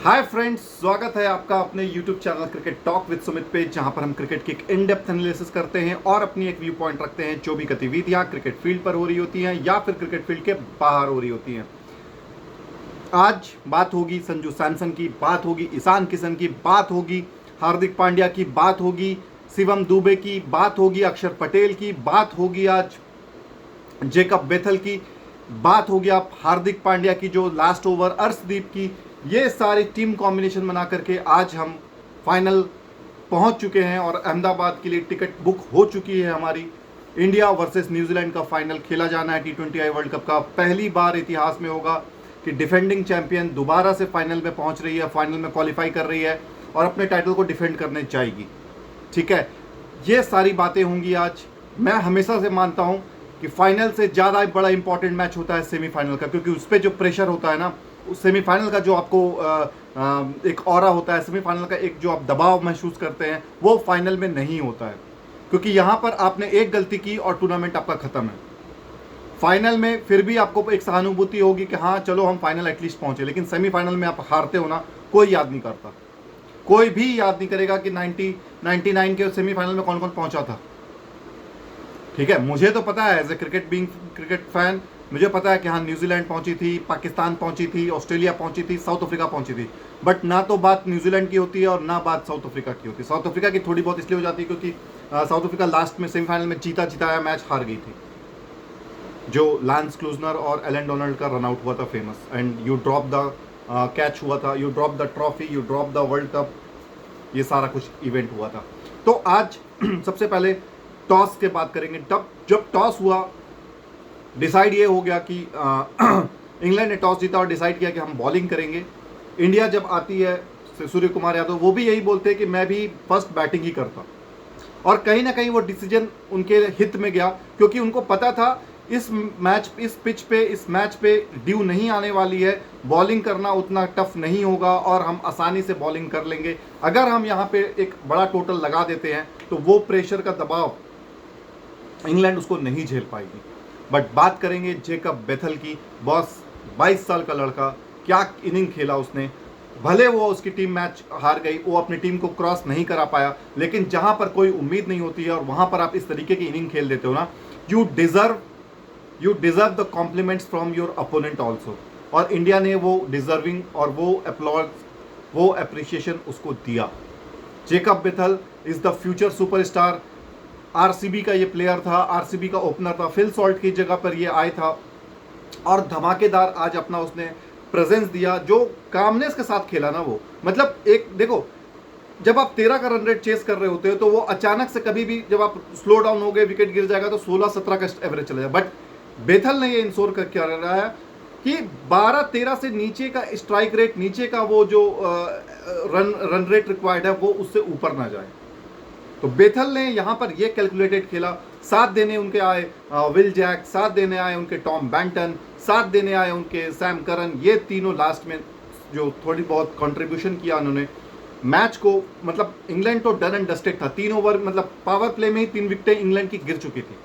Hi friends, स्वागत है आपका अपने YouTube channel cricket talk with Sumit पे, जहां पर हम क्रिकेट की एक इन डेप्थ एनालिसिस करते हैं और अपनी एक व्यू पॉइंट रखते हैं जो भी गतिविधियां क्रिकेट फील्ड पर हो रही होती हैं या फिर क्रिकेट फील्ड के बाहर हो रही होती हैं। आज बात होगी संजू सैमसन की, बात होगी ईशान किशन की, बात होगी हार्दिक पांड्या की, बात होगी शिवम दुबे की, बात होगी अक्षर पटेल की, बात होगी आज जेकब बेथल की, बात होगी आप हार्दिक पांड्या की जो लास्ट ओवर, अर्शदीप की। ये सारी टीम कॉम्बिनेशन बना करके आज हम फाइनल पहुंच चुके हैं और अहमदाबाद के लिए टिकट बुक हो चुकी है हमारी। इंडिया वर्सेस न्यूजीलैंड का फाइनल खेला जाना है T20I वर्ल्ड कप का। पहली बार इतिहास में होगा कि डिफेंडिंग चैंपियन दोबारा से फाइनल में पहुंच रही है, फाइनल में क्वालिफाई कर रही है और अपने टाइटल को डिफेंड करने जाएगी। ठीक है, ये सारी बातें होंगी आज। मैं हमेशा से मानता हूं कि फाइनल से ज़्यादा बड़ा इंपॉर्टेंट मैच होता है सेमीफाइनल का, क्योंकि उस पर जो प्रेशर होता है ना, उस सेमीफाइनल का जो आपको एक ऑरा होता है, सेमीफाइनल का एक जो आप दबाव महसूस करते हैं, वो फाइनल में नहीं होता है। क्योंकि यहाँ पर आपने एक गलती की और टूर्नामेंट आपका ख़त्म है। फाइनल में फिर भी आपको एक सहानुभूति होगी कि हाँ चलो हम फाइनल एटलीस्ट पहुँचे, लेकिन सेमीफाइनल में आप हारते हो ना, कोई याद नहीं करता। कोई भी याद नहीं करेगा कि 99 के सेमीफाइनल में कौन कौन पहुँचा था। ठीक है, मुझे तो पता है, एज ए क्रिकेट फैन मुझे पता है कि हाँ न्यूजीलैंड पहुंची थी, पाकिस्तान पहुंची थी, ऑस्ट्रेलिया पहुंची थी, साउथ अफ्रीका पहुंची थी। बट ना तो बात न्यूजीलैंड की होती है और ना बात साउथ अफ्रीका की होती है। साउथ अफ्रीका की थोड़ी बहुत इसलिए हो जाती है क्योंकि साउथ अफ्रीका लास्ट में सेमीफाइनल में जिताया मैच हार गई थी, जो लैंस क्लूजनर और एलन डोनाल्ड का रन आउट हुआ था famous, and you drop the catch हुआ था, you drop the trophy, you drop the world cup, ये सारा कुछ इवेंट हुआ था। तो आज सबसे पहले टॉस के बात करेंगे। तब जब टॉस हुआ, डिसाइड ये हो गया कि इंग्लैंड ने टॉस जीता और डिसाइड किया कि हम बॉलिंग करेंगे। इंडिया जब आती है, सूर्य कुमार यादव वो भी यही बोलते हैं कि मैं भी फर्स्ट बैटिंग ही करता, और कहीं ना कहीं वो डिसीजन उनके हित में गया, क्योंकि उनको पता था इस मैच पे ड्यू नहीं आने वाली है, बॉलिंग करना उतना टफ नहीं होगा और हम आसानी से बॉलिंग कर लेंगे। अगर हम यहाँ पे एक बड़ा टोटल लगा देते हैं तो वो प्रेशर का दबाव इंग्लैंड उसको नहीं झेल पाएगी। बट बात करेंगे जेकब बेथल की। बॉस 22 साल का लड़का, क्या इनिंग खेला उसने। भले वो उसकी टीम मैच हार गई, वो अपनी टीम को क्रॉस नहीं करा पाया, लेकिन जहां पर कोई उम्मीद नहीं होती है और वहां पर आप इस तरीके की इनिंग खेल देते हो ना, you deserve the compliments from your opponent also. और इंडिया ने वो डिजर्विंग और वो अपलॉज, वो अप्रिशिएशन उसको दिया। Jacob Bethell is the future superstar. RCB का ये प्लेयर था, आरसीबी का ओपनर था, फिल सॉल्ट की जगह पर ये आया था और धमाकेदार आज अपना उसने प्रेजेंस दिया। जो कामनेस के साथ खेला ना वो, मतलब एक देखो, जब आप 13 का रन रेट चेस कर रहे होते हो तो वो अचानक से कभी भी जब आप स्लो डाउन हो गए, विकेट गिर जाएगा तो 16-17 का एवरेज चला जाए। बट बेथल ने ये इंश्योर करके रहा है कि 12-13 से नीचे का स्ट्राइक रेट, नीचे का वो जो रन रेट रिक्वायर्ड है वो उससे ऊपर ना जाए। तो बेथल ने यहाँ पर ये कैलकुलेटेड खेला। साथ देने उनके आए विल जैक, साथ देने आए उनके टॉम बैंटन, साथ देने आए उनके सैम करन। ये तीनों लास्ट में जो थोड़ी बहुत कंट्रीब्यूशन किया उन्होंने मैच को, मतलब इंग्लैंड तो डन एंड डस्टेड था। 3 ओवर, मतलब पावर प्ले में ही 3 विकेटें इंग्लैंड की गिर चुकी थी।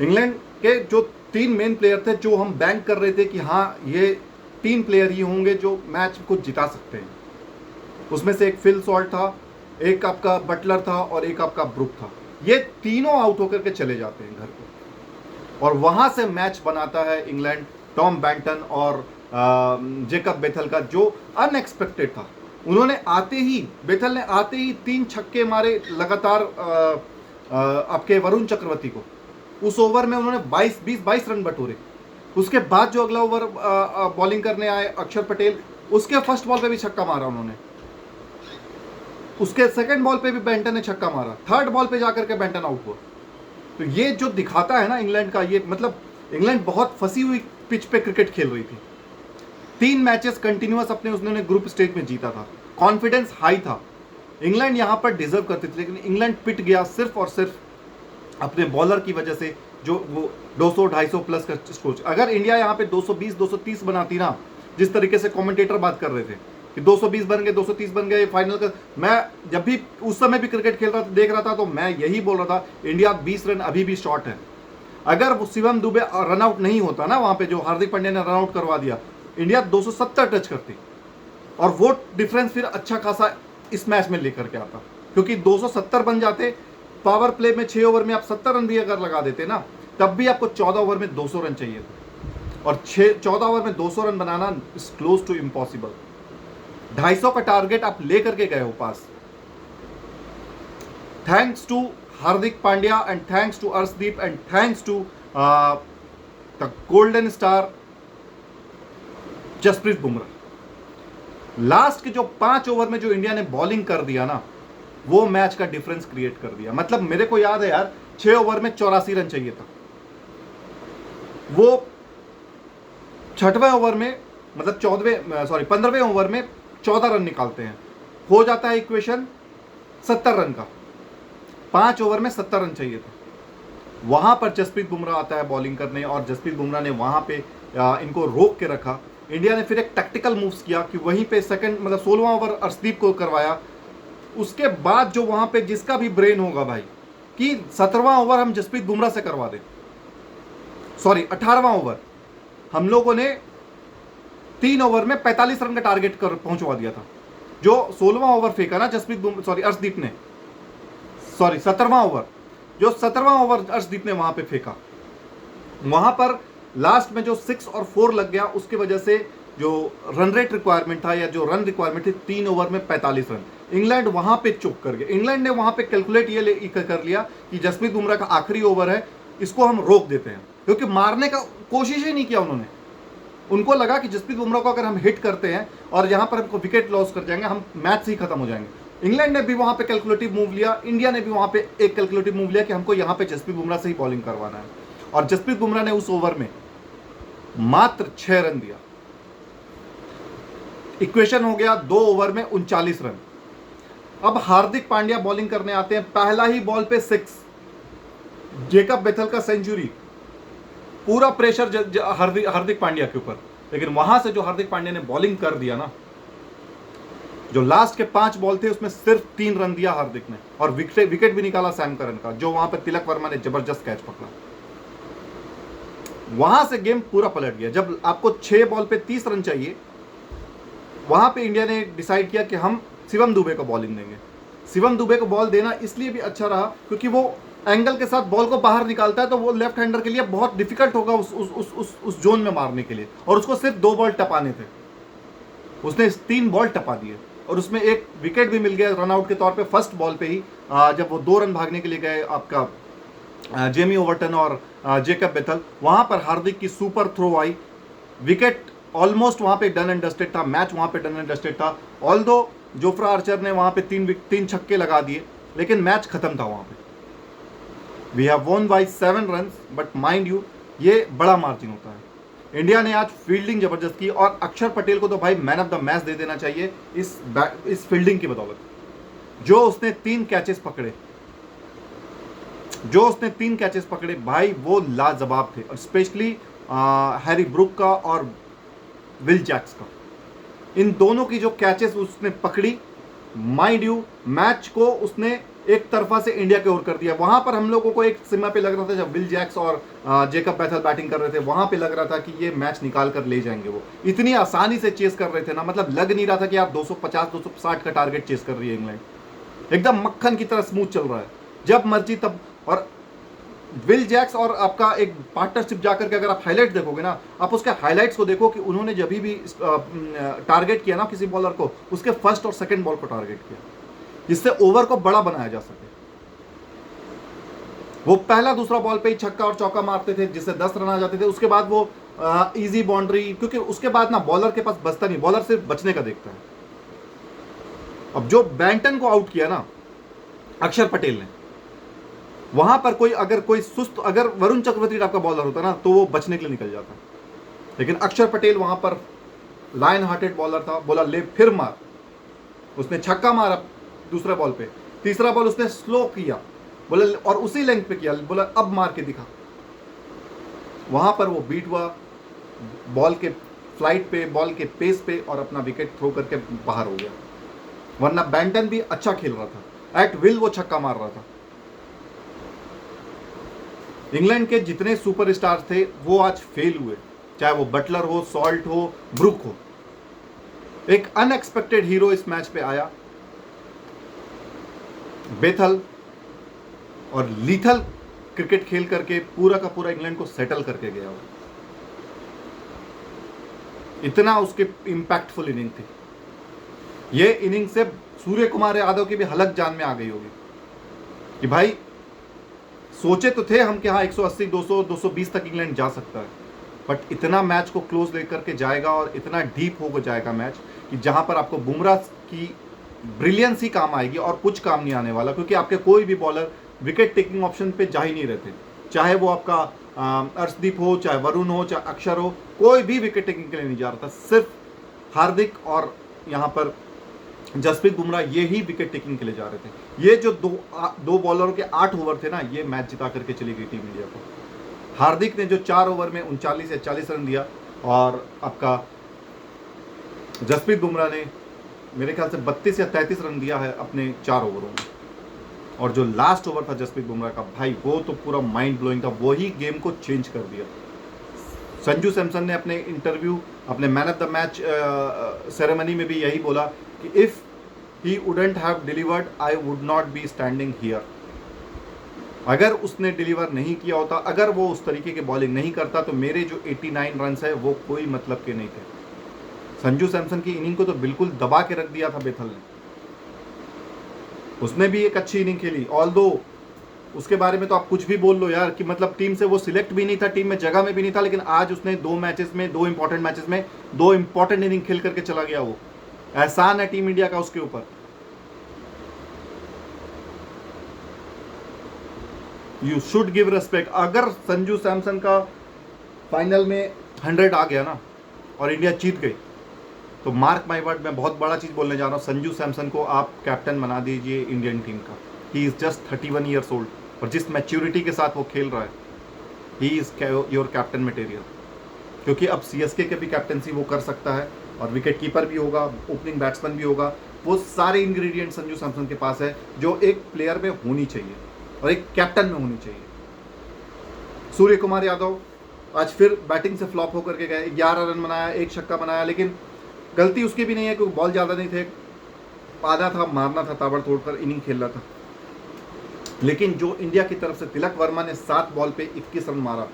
इंग्लैंड के जो 3 मेन प्लेयर थे, जो हम बैंक कर रहे थे कि हाँ ये 3 प्लेयर ही होंगे जो मैच को जिता सकते हैं, उसमें से एक फिल सॉल्ट था, एक आपका बटलर था और एक आपका ब्रुक था। ये तीनों आउट होकर के चले जाते हैं घर को, और वहां से मैच बनाता है इंग्लैंड। टॉम बैंटन और जेकब बेथल का जो अनएक्सपेक्टेड था, उन्होंने बेथल ने आते ही 3 छक्के मारे लगातार आपके वरुण चक्रवर्ती को। उस ओवर में उन्होंने 22 रन बटोरे। उसके बाद जो अगला ओवर बॉलिंग करने आए अक्षर पटेल, उसके फर्स्ट बॉल पे भी छक्का मारा उन्होंने, उसके सेकंड बॉल पे भी बेंटन ने छक्का मारा, थर्ड बॉल पे जाकर के बेंटन आउट हुआ। तो ये जो दिखाता है ना इंग्लैंड का, ये मतलब इंग्लैंड बहुत फंसी हुई पिच पे क्रिकेट खेल रही थी। 3 मैचेस कंटिन्यूअस अपने उसने ग्रुप स्टेज में जीता था, कॉन्फिडेंस हाई था। इंग्लैंड यहाँ पर डिजर्व करती थी, लेकिन इंग्लैंड पिट गया सिर्फ और सिर्फ अपने बॉलर की वजह से, जो वो 200-250 प्लस का स्कोर। अगर इंडिया यहाँ पे 220-230 बनाती ना, जिस तरीके से कमेंटेटर बात कर रहे थे कि 220 बन गए, 230 बन गए फाइनल का, मैं जब भी उस समय भी क्रिकेट खेल रहा था, देख रहा था, तो मैं यही बोल रहा था इंडिया 20 रन अभी भी शॉर्ट है। अगर वो शिवम दुबे रन आउट नहीं होता ना वहां पे, जो हार्दिक पांड्या ने रन आउट करवा दिया, इंडिया 270 टच करती। और वो डिफरेंस फिर अच्छा खासा इस मैच में लेकर के आता, क्योंकि 270 बन जाते। पावर प्ले में 6 ओवर में आप 70 रन भी अगर लगा देते ना, तब भी आपको 14 ओवर में 200 रन चाहिए था, और 14 ओवर में 200 रन बनाना इज क्लोज टू इम्पॉसिबल। 250 का टारगेट आप लेकर के गए हो पास। Thanks to Hardik Pandya and thanks to Arshdeep and thanks to the golden star Jasprit Bumrah. Last के जो 5 ओवर में जो इंडिया ने बॉलिंग कर दिया ना, वो मैच का डिफरेंस क्रिएट कर दिया। मतलब मेरे को याद है यार, 6 ओवर में 84 रन चाहिए था, वो 6वें ओवर में, मतलब 15वें ओवर में 14 रन निकालते हैं, हो जाता है इक्वेशन 70 रन का। 5 ओवर में 70 रन चाहिए था। वहां पर जसप्रीत बुमराह आता है बॉलिंग करने, और जसप्रीत बुमराह ने वहां पे इनको रोक के रखा। इंडिया ने फिर एक टैक्टिकल मूव्स किया कि वहीं पे सेकंड, मतलब 16वां ओवर अर्शदीप को करवाया। उसके बाद जो वहां पे जिसका भी ब्रेन होगा भाई, कि 17वां ओवर हम जसप्रीत बुमराह से करवा दें, 18वां ओवर हम लोगों ने 3 ओवर में 45 रन का टारगेट कर पहुंचवा दिया था। जो 16वां ओवर फेंका ना अर्शदीप ने, 17वां ओवर, जो 17वां ओवर अर्शदीप ने वहां पे फेंका, वहां पर लास्ट में जो 6 और 4 लग गया, उसकी वजह से जो रन रेट रिक्वायरमेंट था, या जो रन रिक्वायरमेंट थी 3 ओवर में 45 रन, इंग्लैंड वहां पे चुप कर गया। इंग्लैंड ने वहां पे कैलकुलेट ये कर लिया कि जसप्रीत बुमराह का आखिरी ओवर है, इसको हम रोक देते हैं, क्योंकि मारने का कोशिश ही नहीं किया उन्होंने। उनको लगा कि जसप्रीत बुमराह को अगर हम हिट करते हैं और यहां पर हमको विकेट लॉस कर जाएंगे, हम मैच ही खत्म हो जाएंगे। इंग्लैंड ने भी वहां पे कैलकुलेटिव मूव लिया, इंडिया ने भी वहां पे एक कैलकुलेटिव मूव लिया कि हमको यहां पे जसप्रीत बुमराह से ही बॉलिंग करवाना है, और जसप्रीत बुमराह ने उस ओवर में मात्र 6 रन दिया। इक्वेशन हो गया 2 ओवर में 39 रन। अब हार्दिक पांड्या बॉलिंग करने आते हैं, पहला ही बॉल पे 6, जेकब बेथल का सेंचुरी, पूरा प्रेशर हार्दिक पांड्या के ऊपर। लेकिन वहां से जो हार्दिक पांड्या ने बॉलिंग कर दिया ना, जो लास्ट के 5 बॉल थे उसमें सिर्फ 3 रन दिया हार्दिक ने, और विकेट भी निकाला सैम करन का, जो वहां पे तिलक वर्मा ने जबरदस्त कैच पकड़ा। वहां से गेम पूरा पलट गया। जब आपको 6 बॉल पे 30 रन चाहिए, वहां पे इंडिया ने डिसाइड किया कि हम शिवम दुबे को बॉलिंग देंगे। शिवम दुबे को बॉल देना इसलिए भी अच्छा रहा क्योंकि वो एंगल के साथ बॉल को बाहर निकालता है, तो वो लेफ्ट हैंडर के लिए बहुत डिफिकल्ट होगा उस जोन में मारने के लिए। और उसको सिर्फ 2 बॉल टपाने थे, उसने 3 बॉल टपा दिए, और उसमें एक विकेट भी मिल गया रनआउट के तौर पे फर्स्ट बॉल पे ही, जब वो 2 रन भागने के लिए गए आपका जेमी ओवर्टन और जेकब बेथल। वहां पर हार्दिक की सुपर थ्रो आई, विकेट ऑलमोस्ट वहां पे डन एंड डस्टेड था, मैच वहां पे डन एंड डस्टेड था। ऑल्दो जोफ्रा आर्चर ने वहां पे 3 छक्के लगा दिए, लेकिन मैच खत्म था वहां पे। We have won by 7 run, but mind you ये बड़ा मार्जिन होता है। इंडिया ने आज फील्डिंग जबरदस्त की, और अक्षर पटेल को तो भाई मैन ऑफ द मैच दे देना चाहिए इस फील्डिंग की बदौलत। जो उसने 3 कैचेस पकड़े, भाई वो लाजवाब थे, और स्पेशली हैरी ब्रुक का और विल जैक्स का, इन दोनों की जो कैचेस उसने पकड़ी, माइंड यू मैच को उसने एक तरफा से इंडिया के ओर कर दिया। वहां पर हम लोगों को एक सीमा पे लग रहा था, जब विल जैक्स और जेकब बेथल बैटिंग कर रहे थे, वहां पे लग रहा था कि ये मैच निकाल कर ले जाएंगे। वो इतनी आसानी से चेस कर रहे थे ना, मतलब लग नहीं रहा था कि यार 250-260 का टारगेट चेस कर रही है इंग्लैंड। एकदम मक्खन की तरह स्मूथ चल रहा है, जब मर्जी तब। और विल जैक्स और आपका एक पार्टनरशिप जाकर के अगर आप हाईलाइट देखोगे ना, आप उसके हाईलाइट्स को देखो कि उन्होंने जब भी टारगेट किया ना किसी बॉलर को, उसके फर्स्ट और सेकंड बॉल को टारगेट किया, जिससे ओवर को बड़ा बनाया जा सके। वो पहला दूसरा बॉल पे ही छक्का और चौका मारते थे, जिससे 10 रन आ जाते थे। उसके बाद वो इजी बाउंड्री, क्योंकि उसके बाद ना बॉलर के पास बचता नहीं, बॉलर सिर्फ बचने का देखता है। अब जो बैंटन को आउट किया ना अक्षर पटेल ने, वहां पर अगर वरुण चक्रवर्ती टाइप का बॉलर होता ना, तो वो बचने के लिए निकल जाता। लेकिन अक्षर पटेल वहां पर लाइन हार्टेड बॉलर था, बोला ले फिर मार। उसने छक्का मारा दूसरे बॉल पे, तीसरा बॉल उसने स्लो किया, बोला, और उसी लेंथ पे किया, बोला अब मार के दिखा। वहां पर वो बीट हुआ बॉल के फ्लाइट पे, बॉल के पेस पे, और अपना विकेट थ्रो करके बाहर हो गया। वरना बैंटन भी अच्छा खेल रहा था, एट विल वो छक्का मार रहा था। इंग्लैंड के जितने सुपरस्टार थे वो आज फेल हुए, चाहे वो बटलर हो, सॉल्ट हो, ब्रुक हो। एक अनएक्सपेक्टेड हीरो इस मैच पे आया, बेथल, और लीथल क्रिकेट खेल करके पूरा का पूरा इंग्लैंड को सेटल करके गया वो। इतना उसके इंपैक्टफुल इनिंग थी। ये इनिंग से सूर्य कुमार यादव की भी हलक जान में आ गई होगी कि भाई सोचे तो थे हम कि हाँ 180, 200, 220 तक इंग्लैंड जा सकता है, बट इतना मैच को क्लोज लेकर के जाएगा और इतना डीप हो जाएगा मैच कि जहां पर आपको बुमराह की ब्रिलियंस ही काम आएगी और कुछ काम नहीं आने वाला, क्योंकि आपके कोई भी बॉलर विकेट टेकिंग ऑप्शन पे जा ही नहीं रहते। चाहे वो आपका अर्शदीप हो, चाहे वरुण हो, चाहे अक्षर हो, कोई भी विकेट टेकिंग के लिए नहीं जा रहा था। सिर्फ हार्दिक और यहाँ पर जसप्रीत बुमराह ये ही विकेट टेकिंग के लिए जा रहे थे। ये जो दो बॉलरों के 8 ओवर थे ना, ये मैच जिता करके चली गई टीम इंडिया को। हार्दिक ने जो 4 ओवर में 39 या 40 रन दिया, और आपका जसप्रीत बुमराह ने मेरे ख्याल से 32 या 33 रन दिया है अपने 4 ओवरों में। और जो लास्ट ओवर था जसप्रीत बुमराह का, भाई वो तो पूरा माइंड ब्लोइंग था, वही गेम को चेंज कर दिया। संजू सैमसन ने अपने इंटरव्यू, अपने man of the match ceremony में भी यही बोला कि if he wouldn't have delivered I would not be standing here. अगर उसने डिलीवर नहीं किया होता, अगर वो उस तरीके की बॉलिंग नहीं करता, तो मेरे जो 89 रन्स है वो कोई मतलब के नहीं थे। संजू सैमसन की इनिंग को तो बिल्कुल दबा के रख दिया था बेथल ने। उसने भी एक अच्छी इनिंग खेली, ऑल्दो उसके बारे में तो आप कुछ भी बोल लो यार कि मतलब टीम से वो सिलेक्ट भी नहीं था, टीम में जगह में भी नहीं था, लेकिन आज उसने 2 इंपॉर्टेंट मैचेस में 2 इंपॉर्टेंट इनिंग खेल करके चला गया। वो एहसान है टीम इंडिया का उसके ऊपर। You should give respect. अगर संजू सैमसन का फाइनल में 100 आ गया ना और इंडिया जीत गई, तो मार्क माई वर्ड, मैं बहुत बड़ा चीज बोलने जा रहा हूँ, संजू सैमसन को आप कैप्टन बना दीजिए इंडियन टीम का। He is just 31 years old, और जिस मैच्योरिटी के साथ वो खेल रहा है, he is your captain material. क्योंकि अब सीएसके के भी कैप्टनसी वो कर सकता है, और विकेट कीपर भी होगा, ओपनिंग बैट्समैन भी होगा। वो सारे इंग्रेडिएंट संजू सैमसन के पास है जो एक प्लेयर में होनी चाहिए और एक कैप्टन में होनी चाहिए। सूर्य कुमार यादव आज फिर बैटिंग से फ्लॉप होकर के गए। 11 रन बनाया, 1 छक्का बनाया, लेकिन गलती उसकी भी नहीं है क्योंकि बॉल ज़्यादा नहीं थे, आधा था, मारना था, ताबड़तोड़ कर इनिंग खेल रहा था। लेकिन जो इंडिया की तरफ से तिलक वर्मा ने 7 बॉल पे 21 रन मारा,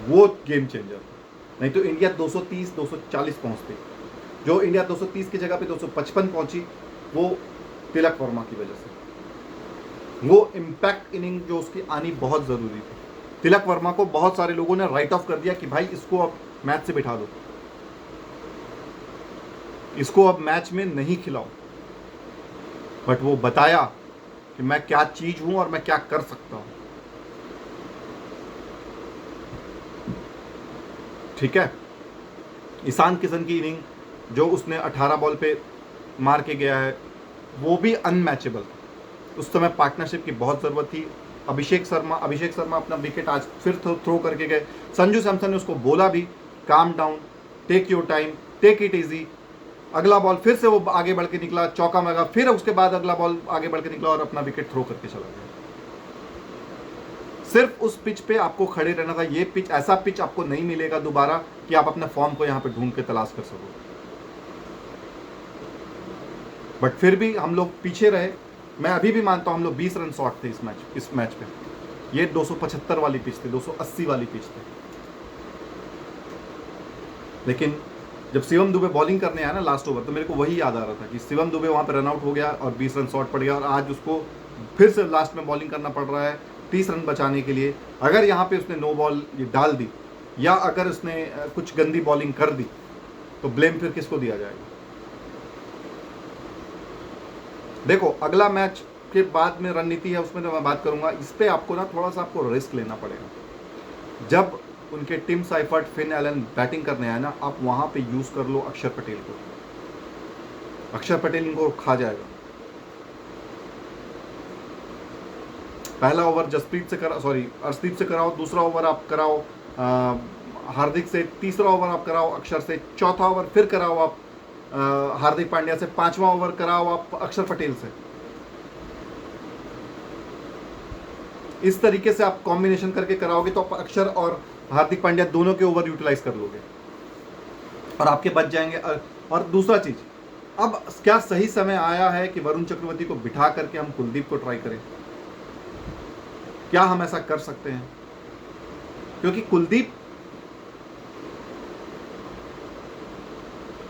वो गेम चेंजर। नहीं तो इंडिया 230, 240 पहुंचती। जो इंडिया 230 की जगह पे 255 पहुंची, वो तिलक वर्मा की वजह से। वो इम्पैक्ट इनिंग जो उसकी आनी बहुत ज़रूरी थी। तिलक वर्मा को बहुत सारे लोगों ने राइट ऑफ कर दिया कि भाई इसको अब मैच से बिठा दो, इसको अब मैच में नहीं खिलाओ। बट वो बताया कि मैं क्या चीज हूं और मैं क्या कर सकता हूं। ठीक है, ईशान किशन की इनिंग जो उसने 18 बॉल पे मार के गया है, वो भी अनमैचेबल। उस समय पार्टनरशिप की बहुत ज़रूरत थी। अभिषेक शर्मा अपना विकेट आज फिर थ्रो करके गए। संजू सैमसन ने उसको बोला भी, calm down, take your time, take it easy. अगला बॉल फिर से वो आगे बढ़ के निकला, चौका मारा, फिर उसके बाद अगला बॉल आगे बढ़ के निकला और अपना विकेट थ्रो करके चला गया। सिर्फ उस पिच पे आपको खड़े रहना था। ये पिच, ऐसा पिच आपको नहीं मिलेगा दोबारा कि आप अपने फॉर्म को यहाँ पे ढूंढ के तलाश कर सको। बट फिर भी हम लोग पीछे रहे। मैं अभी भी मानता हूं हम लोग 20 रन शॉर्ट थे इस मैच पे। ये 275 वाली पिच थी, 280 वाली पिच थी। लेकिन जब शिवम दुबे बॉलिंग करने आया ना लास्ट ओवर, तो मेरे को वही याद आ रहा था कि शिवम दुबे वहाँ पे रन आउट हो गया और 20 रन शॉर्ट पड़ गया, और आज उसको फिर से लास्ट में बॉलिंग करना पड़ रहा है 30 रन बचाने के लिए। अगर यहाँ पे उसने नो बॉल डाल दी, या अगर उसने कुछ गंदी बॉलिंग कर दी, तो ब्लेम फिर किसको दिया जाएगा? देखो, अगला मैच के बाद में रणनीति है, उसमें तो मैं बात करूंगा। इस पे आपको ना थोड़ा सा आपको रिस्क लेना पड़ेगा। जब उनके Tim Seifert, Finn Allen batting करने आए ना, आप वहां पे यूज कर लो अक्षर पटेल को। अक्षर पटेल इनको खा जाएगा। पहला ओवर जसप्रीत से अर्शदीप से कराओ, दूसरा ओवर आप कराओ हार्दिक से, तीसरा ओवर आप कराओ अक्षर से, चौथा ओवर फिर कराओ आप हार्दिक पांड्या से, 5वां ओवर कराओ आप अक्षर पटेल से। इस तरीके से आप कॉम्बिनेशन करके कराओगे तो आप अक्षर और हार्दिक पांड्या दोनों के ओवर यूटिलाइज कर लोगे, और आपके बच जाएंगे और दूसरा चीज, अब क्या सही समय आया है कि वरुण चक्रवर्ती को बिठा करके हम कुलदीप को ट्राई करें? क्या हम ऐसा कर सकते हैं? क्योंकि कुलदीप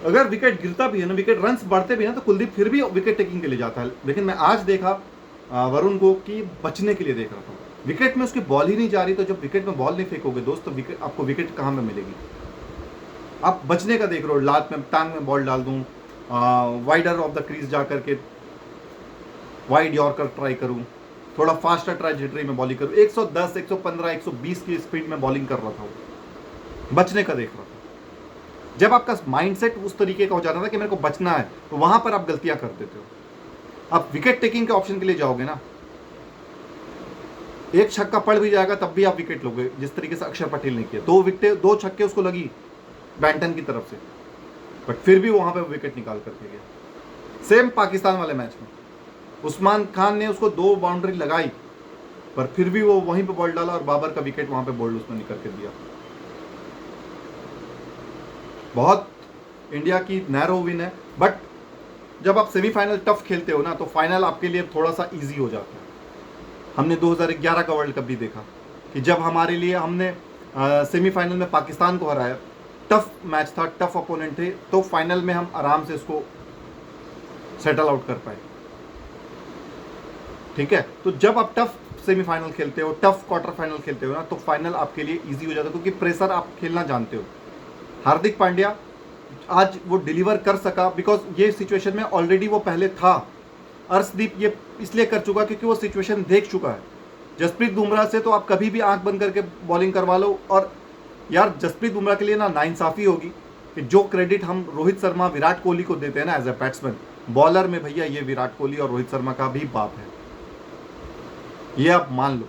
अगर विकेट गिरता भी है ना, विकेट रन्स बढ़ते भी हैं, तो कुलदीप फिर भी विकेट टेकिंग के लिए जाता है। लेकिन मैं आज देखा वरुण को कि बचने के लिए देख रहा था, विकेट में उसकी बॉल ही नहीं जा रही। तो जब विकेट में बॉल नहीं फेंकोगे दोस्त, तो विकेट आपको विकेट कहाँ में मिलेगी? आप बचने का देख रहे हो, लात में टांग में बॉल डाल दूं, वाइडर ऑफ द क्रीज जा करके वाइड यॉर्कर ट्राई करूं, थोड़ा फास्टर ट्राइजेक्टरी में बॉलिंग करूं, 110, 115, 120 की स्पीड में बॉलिंग कर रहा था, बचने का देख रहा था। जब आपका माइंडसेट उस तरीके का हो जाता था कि मेरे को बचना है, तो वहां पर आप गलतियां कर देते हो। आप विकेट टेकिंग के ऑप्शन के लिए जाओगे ना, एक छक्का पड़ भी जाएगा तब भी आप विकेट लोगे, जिस तरीके से अक्षर पटेल ने किया। 2 छक्के उसको लगी बैंटन की तरफ से, बट फिर भी वहां पे विकेट निकाल करके गया। सेम पाकिस्तान वाले मैच में उस्मान खान ने उसको 2 बाउंड्री लगाई, पर फिर भी वो वहीं पे बॉल डाला और बाबर का विकेट वहां पे बोल्ड उसने निकल के दिया। बहुत इंडिया की नैरो विन है, बट जब आप सेमीफाइनल टफ खेलते हो ना, तो फाइनल आपके लिए थोड़ा सा इजी हो जाता है। हमने 2011 का वर्ल्ड कप भी देखा कि जब हमारे लिए हमने सेमीफाइनल में पाकिस्तान को हराया, टफ मैच था, टफ अपोनेंट थे, तो फाइनल में हम आराम से उसको सेटल आउट कर पाए। ठीक है, तो जब आप टफ सेमीफाइनल खेलते हो, टफ क्वार्टर फाइनल खेलते हो ना, तो फाइनल आपके लिए इजी हो जाता है, क्योंकि प्रेशर आप खेलना जानते हो। हार्दिक पांड्या आज वो डिलीवर कर सका बिकॉज ये सिचुएशन में ऑलरेडी वो पहले था। अर्शदीप ये इसलिए कर चुका क्योंकि वो सिचुएशन देख चुका है। जसप्रीत बुमराह से तो आप कभी भी आंख बंद करके बॉलिंग करवा लो, और यार जसप्रीत बुमराह के लिए ना नाइंसाफ़ी होगी कि जो क्रेडिट हम रोहित शर्मा, विराट कोहली को देते हैं ना एज ए बैट्समैन, बॉलर में भैया ये विराट कोहली और रोहित शर्मा का भी बाप है, ये आप मान लो।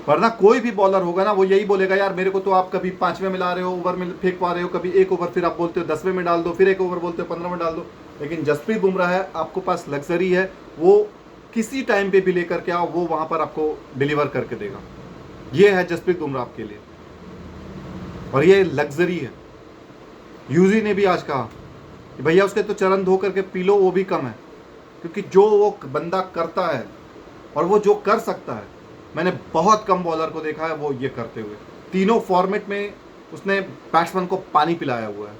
वरना कोई भी बॉलर होगा ना, वो यही बोलेगा यार मेरे को तो आप कभी 5वें में ला रहे हो, ओवर में फेंक पा रहे हो, कभी 1 ओवर, फिर आप बोलते हो 10वें में डाल दो, फिर 1 ओवर बोलते हो 15 में डाल दो। लेकिन जसप्रीत बुमराह है, आपको पास लग्जरी है, वो किसी टाइम पे भी लेकर के आओ, वो वहां पर आपको डिलीवर करके देगा। ये है जसप्रीत बुमराह आपके लिए, और ये लग्जरी है। यूजी ने भी आज कहा कि भैया उसके तो चरण धो करके पी लो, वो भी कम है, क्योंकि जो वो बंदा करता है और वो जो कर सकता है, मैंने बहुत कम बॉलर को देखा है वो ये करते हुए। तीनों फॉर्मेट में उसने बैट्समैन को पानी पिलाया हुआ है।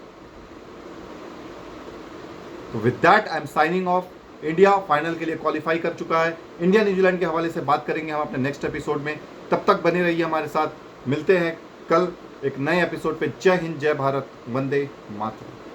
तो with that I am signing off. India final के लिए क्वालिफाई कर चुका है। इंडिया न्यूजीलैंड के हवाले से बात करेंगे हम अपने नेक्स्ट एपिसोड में। तब तक बने रहिए हमारे साथ। मिलते हैं कल एक नए एपिसोड पे। जय हिंद, जय भारत, वंदे मातरम।